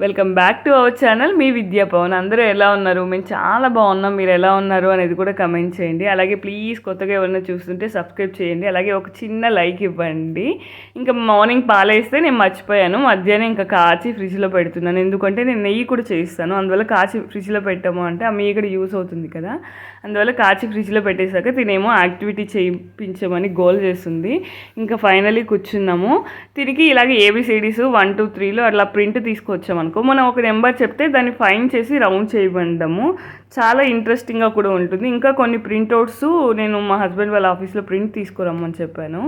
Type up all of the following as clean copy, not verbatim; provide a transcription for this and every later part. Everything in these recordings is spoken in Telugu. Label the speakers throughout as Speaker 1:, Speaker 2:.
Speaker 1: Welcome back to our channel మీ విద్యా పవన్. అందరూ ఎలా ఉన్నారు? మేము చాలా బాగున్నాం. మీరు ఎలా ఉన్నారు అనేది కూడా కమెంట్ చేయండి. అలాగే ప్లీజ్ కొత్తగా ఎవరైనా చూస్తుంటే సబ్స్క్రైబ్ చేయండి. అలాగే ఒక చిన్న లైక్ ఇవ్వండి. ఇంకా మార్నింగ్ పాలేస్తే నేను మర్చిపోయాను, మధ్యాహ్నం ఇంకా కాచి ఫ్రిడ్జ్లో పెడుతున్నాను. ఎందుకంటే నేను నెయ్యి కూడా చేస్తాను, అందువల్ల కాచి ఫ్రిడ్జ్లో పెట్టాము అంటే ఆ మీ కూడా యూస్ అవుతుంది కదా, అందువల్ల కాచి ఫ్రిడ్జ్లో పెట్టేశాక తినేమో యాక్టివిటీ చేయించమని గోల్ చేస్తుంది. ఇంకా ఫైనలీ కూర్చున్నాము. తిరిగి ఇలాగే ఏబిసిడీస్ 1 2 3లో అట్లా ప్రింట్ తీసుకొచ్చాము అనుకో, మనం ఒక నెంబర్ చెప్తే దాన్ని ఫైన్ చేసి రౌండ్ చేయమంటాము. చాలా ఇంట్రెస్టింగ్గా కూడా ఉంటుంది. ఇంకా కొన్ని ప్రింట్అవుట్స్ నేను మా హస్బెండ్ వాళ్ళ ఆఫీస్లో ప్రింట్ తీసుకురమ్మని చెప్పాను.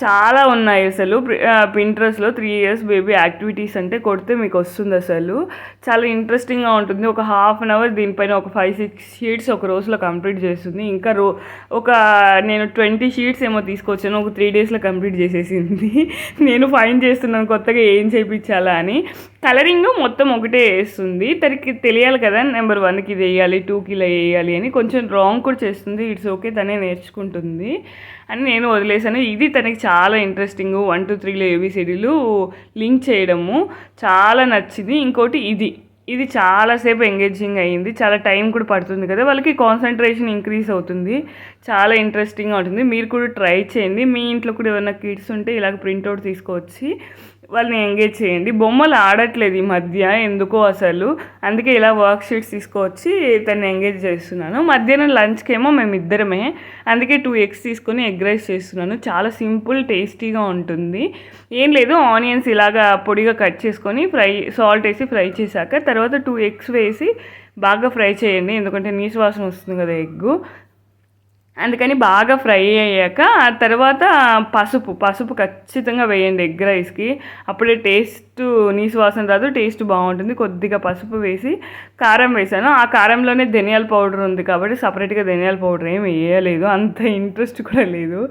Speaker 1: చాలా ఉన్నాయి అసలు. పింట్రెస్ట్లో 3 years బేబీ యాక్టివిటీస్ అంటే కొడితే మీకు వస్తుంది. అసలు చాలా ఇంట్రెస్టింగ్గా ఉంటుంది. ఒక ½ an hour దీనిపైన ఒక 5-6 షీట్స్ ఒక రోజులో కంప్లీట్ చేస్తుంది. ఇంకా ఒక నేను 20 షీట్స్ ఏమో తీసుకొచ్చాను, ఒక 3 daysలో కంప్లీట్ చేసేసింది. నేను ఫైన్ చేస్తున్నాను కొత్తగా ఏం చేయించాలా అని. కలరింగ్ మొత్తం ఒకటే వేస్తుంది. తనకి తెలియాలి కదా నెంబర్ 1కి ఇది వేయాలి, 2కి ఇలా వేయాలి అని. కొంచెం రాంగ్ కూడా చేస్తుంది. ఇట్స్ ఓకే, తనే నేర్చుకుంటుంది అని నేను వదిలేసాను. ఇది తనకి చాలా ఇంట్రెస్టింగ్. 1 2 3లో ఏబిసిడీలు లింక్ చేయడము చాలా నచ్చింది. ఇంకోటి ఇది చాలాసేపు ఎంగేజింగ్ అయ్యింది. చాలా టైం కూడా పడుతుంది కదా, వాళ్ళకి కాన్సన్ట్రేషన్ ఇంక్రీజ్ అవుతుంది. చాలా ఇంట్రెస్టింగ్గా ఉంటుంది. మీరు కూడా ట్రై చేయండి. మీ ఇంట్లో కూడా ఏమైనా కిడ్స్ ఉంటే ఇలాగ ప్రింట్అవుట్ తీసుకొచ్చి వాళ్ళని ఎంగేజ్ చేయండి. బొమ్మలు ఆడట్లేదు ఈ మధ్య ఎందుకో అసలు, అందుకే ఇలా వర్క్ షీట్స్ తీసుకొచ్చి తను ఎంగేజ్ చేస్తున్నాను. మధ్యాహ్నం లంచ్కి ఏమో మేమిద్దరమే, అందుకే 2 eggs తీసుకొని ఎగ్ రైస్ చేస్తున్నాను. చాలా సింపుల్, టేస్టీగా ఉంటుంది. ఏం లేదు, ఆనియన్స్ ఇలాగా పొడిగా కట్ చేసుకొని సాల్ట్ వేసి ఫ్రై చేశాక తర్వాత 2 eggs వేసి బాగా ఫ్రై చేయండి. ఎందుకంటే నీసు వాసన వస్తుంది కదా ఎగ్గు, అందుకని బాగా ఫ్రై అయ్యాక ఆ తర్వాత పసుపు ఖచ్చితంగా వేయండి ఎగ్ రైస్కి. అప్పుడే టేస్ట్ నీసు వాసన రాదు, టేస్ట్ బాగుంటుంది. కొద్దిగా పసుపు వేసి కారం వేసాను. ఆ కారంలోనే ధనియాల పౌడర్ ఉంది కాబట్టి సపరేట్గా ధనియాల పౌడర్ ఏమి వేయలేదు. అంత ఇంట్రెస్ట్ కూడా లేదు.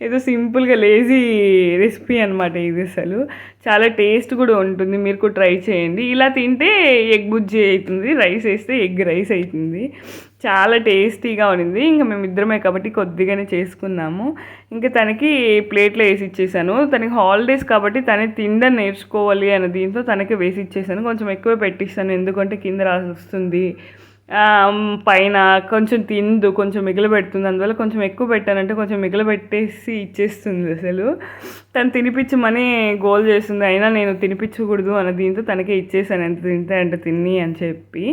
Speaker 1: ఏదో సింపుల్గా లేజీ రెసిపీ అనమాట ఇది. అసలు చాలా టేస్ట్ కూడా ఉంటుంది. మీరు కూడా ట్రై చేయండి. ఇలా తింటే ఎగ్ బుజ్జి అవుతుంది, రైస్ వేస్తే ఎగ్ రైస్ అవుతుంది. చాలా టేస్టీగా ఉంది. ఇంకా మేమిద్దరమే కాబట్టి కొద్దిగానే చేసుకున్నాము. ఇంకా తనకి ప్లేట్లో వేసి ఇచ్చేసాను. తనకి హాలిడేస్ కాబట్టి తనే తినడం నేర్చుకోవాలి అనే దీంతో తనకి వేసి ఇచ్చేసాను. కొంచెం ఎక్కువ పెట్టిస్తాను, ఎందుకంటే కింద రాసి వస్తుంది, పైన కొంచెం తిందు, కొంచెం మిగిలిపెడుతుంది. అందువల్ల కొంచెం ఎక్కువ పెట్టానంటే కొంచెం మిగిలిపెట్టేసి ఇచ్చేస్తుంది. అసలు తను తినిపించమని గోల్ చేస్తుంది, అయినా నేను తినిపించకూడదు అన్న దీంతో తనకే ఇచ్చేసాను. ఎంత తింటే అంటే తిని అని చెప్పి.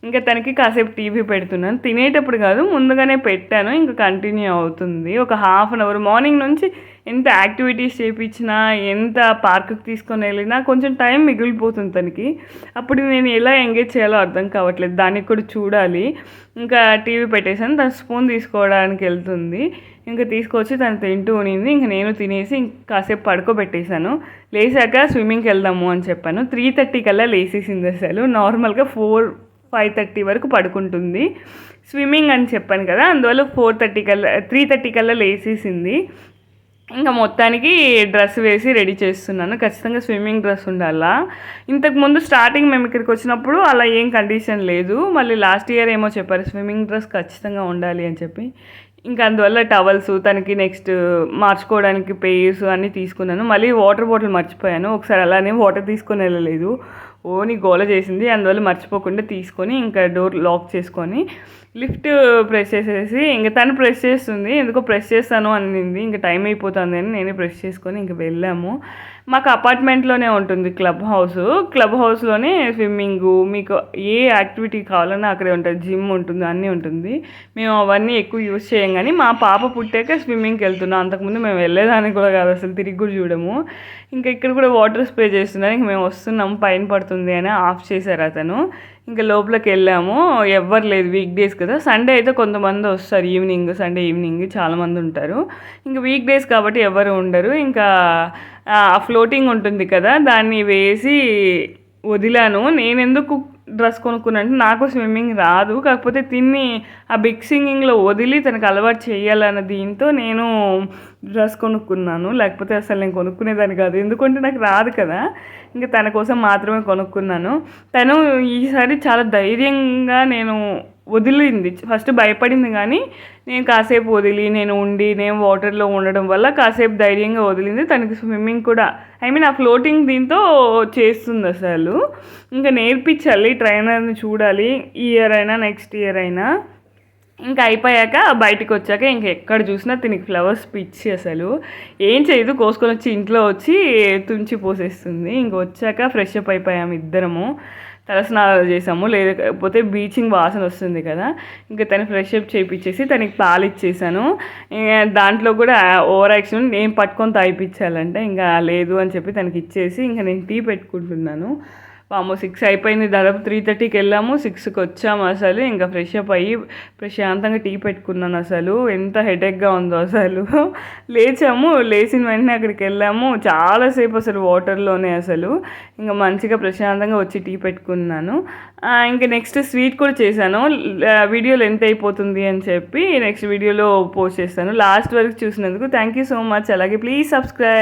Speaker 1: ఇంకా తనకి కాసేపు టీవీ పెడుతున్నాను. తినేటప్పుడు కాదు, ముందుగానే పెట్టాను. ఇంకా కంటిన్యూ అవుతుంది. ఒక ½ an hour మార్నింగ్ నుంచి ఎంత యాక్టివిటీస్ చేయించినా, ఎంత పార్కుకి తీసుకొని వెళ్ళినా కొంచెం టైం మిగిలిపోతుంది తనకి. అప్పుడు నేను ఎలా ఎంగేజ్ చేయాలో అర్థం కావట్లేదు, దానికి కూడా చూడాలి. ఇంకా టీవీ పెట్టేసాను. తను స్పూన్ తీసుకోవడానికి వెళ్తుంది. ఇంకా తీసుకొచ్చి తను తింటూ ఉనింది. ఇంక నేను తినేసి కాసేపు పడుకోబెట్టేశాను. లేచాక స్విమ్మింగ్కి వెళ్దాము అని చెప్పాను. 3:30 కల్లా లేసేసింది. అసలు నార్మల్గా 4-5:30 వరకు పడుకుంటుంది. స్విమ్మింగ్ అని చెప్పాను కదా, అందువల్ల 3:30 కల్లా లేసేసింది. ఇంకా మొత్తానికి డ్రెస్ వేసి రెడీ చేస్తున్నాను. ఖచ్చితంగా స్విమ్మింగ్ డ్రెస్ ఉండాలా. ఇంతకుముందు స్టార్టింగ్ మేము ఇక్కడికి వచ్చినప్పుడు అలా ఏం కండిషన్ లేదు. మళ్ళీ లాస్ట్ ఇయర్ ఏమో చెప్పారు స్విమ్మింగ్ డ్రెస్ ఖచ్చితంగా ఉండాలి అని చెప్పి. ఇంకా అందువల్ల టవల్స్, తనకి నెక్స్ట్ మార్చుకోవడానికి పెయిర్స్ అన్నీ తీసుకున్నాను. మళ్ళీ వాటర్ బాటిల్ మర్చిపోయాను. ఒకసారి అలానే వాటర్ తీసుకొని వెళ్ళలేదు, ఓని గోల చేసింది. అందువల్ల మర్చిపోకుండా తీసుకొని ఇంకా డోర్ లాక్ చేసుకొని లిఫ్ట్ ప్రెస్ చేసేసి ఇంకా తను ప్రెస్ చేస్తుంది. ఎందుకో ప్రెస్ చేస్తాను అనింది. ఇంకా టైం అయిపోతుంది అని నేనే ప్రెస్ చేసుకొని ఇంక వెళ్ళాము. మాకు అపార్ట్మెంట్లోనే ఉంటుంది క్లబ్ హౌస్లోనే స్విమ్మింగు, మీకు ఏ యాక్టివిటీ కావాలన్నా అక్కడే ఉంటుంది. జిమ్ ఉంటుంది, అన్నీ ఉంటుంది. మేము అవన్నీ ఎక్కువ యూజ్ చేయం. కానీ మా పాప పుట్టాక స్విమ్మింగ్కి వెళ్తున్నాం. అంతకుముందు మేము వెళ్ళేదానికి కూడా కాదు, అసలు తిరిగి కూడా చూడము. ఇంకా ఇక్కడ కూడా వాటర్ స్ప్రే చేస్తున్నారు. ఇంక మేము వస్తున్నాము, పైన పడుతుంది అని ఆఫ్ చేశారు అతను. ఇంకా లోపలికి వెళ్ళాము. ఎవ్వరు లేదు, వీక్ డేస్ కదా. సండే అయితే కొంతమంది వస్తారు, సండే ఈవినింగ్ చాలామంది ఉంటారు. ఇంకా వీక్ డేస్ కాబట్టి ఎవరు ఉండరు. ఇంకా ఫ్లోటింగ్ ఉంటుంది కదా, దాన్ని వేసి వదిలాను. నేను ఎందుకు డ్రెస్ కొనుక్కున్నానంటే నాకు స్విమ్మింగ్ రాదు, కాకపోతే తిని ఆ బిగ్ సింగింగ్లో వదిలి తనకు అలవాటు చేయాలన్న దీంతో నేను డ్రెస్ కొనుక్కున్నాను. లేకపోతే అసలు నేను కొనుక్కునేదాన్ని కాదు, ఎందుకంటే నాకు రాదు కదా. ఇంకా తన కోసం మాత్రమే కొనుక్కున్నాను. తను ఈసారి చాలా ధైర్యంగా నేను వదిలింది. ఫస్ట్ భయపడింది కానీ నేను కాసేపు వదిలి నేను వాటర్లో ఉండడం వల్ల కాసేపు ధైర్యంగా వదిలింది. తనకి స్విమ్మింగ్ కూడా ఆ ఫ్లోటింగ్ దీంతో చేస్తుంది అసలు. ఇంకా నేర్పించాలి, ట్రైనర్ని చూడాలి, ఈ ఇయర్ అయినా నెక్స్ట్ ఇయర్ అయినా. ఇంకా అయిపోయాక బయటకు వచ్చాక ఎక్కడ చూసినా తినికి ఫ్లవర్స్ పిచ్చి, అసలు ఏం చేయదు, కోసుకొని వచ్చి ఇంట్లో వచ్చి తుంచి పోసేస్తుంది. ఇంక వచ్చాక ఫ్రెష్ అప్ అయిపోయాము ఇద్దరము, తలస్నానాలు చేసాము, లేకపోతే బ్లీచింగ్ వాసన వస్తుంది కదా. ఇంకా తను ఫ్రెష్ అప్ చేయించేసి తనకి పాలు ఇచ్చేసాను. దాంట్లో కూడా ఓవర్ యాక్షన్, నేను పట్టుకొని తాగిపించాలంటే ఇంకా లేదు అని చెప్పి తనకి ఇచ్చేసి ఇంకా నేను టీ పెట్టుకుంటున్నాను. 6 అయిపోయింది, దాదాపు 3:30కి వెళ్ళాము, 6కి వచ్చాము. అసలు ఇంకా ఫ్రెష్ అప్ అయ్యి ప్రశాంతంగా టీ పెట్టుకున్నాను. అసలు ఎంత హెడేక్గా ఉందో అసలు. లేచాము, లేచిన వెంటనే అక్కడికి వెళ్ళాము, చాలాసేపు అసలు వాటర్లోనే అసలు. ఇంకా మంచిగా ప్రశాంతంగా వచ్చి టీ పెట్టుకున్నాను. ఇంకా నెక్స్ట్ స్వీట్ కూడా చేశాను. వీడియో లెంత్ అయిపోతుంది అని చెప్పి నెక్స్ట్ వీడియోలో పోస్ట్ చేస్తాను. లాస్ట్ వరకు చూసినందుకు థ్యాంక్ యూ సో మచ్. అలాగే ప్లీజ్ సబ్స్క్రైబ్.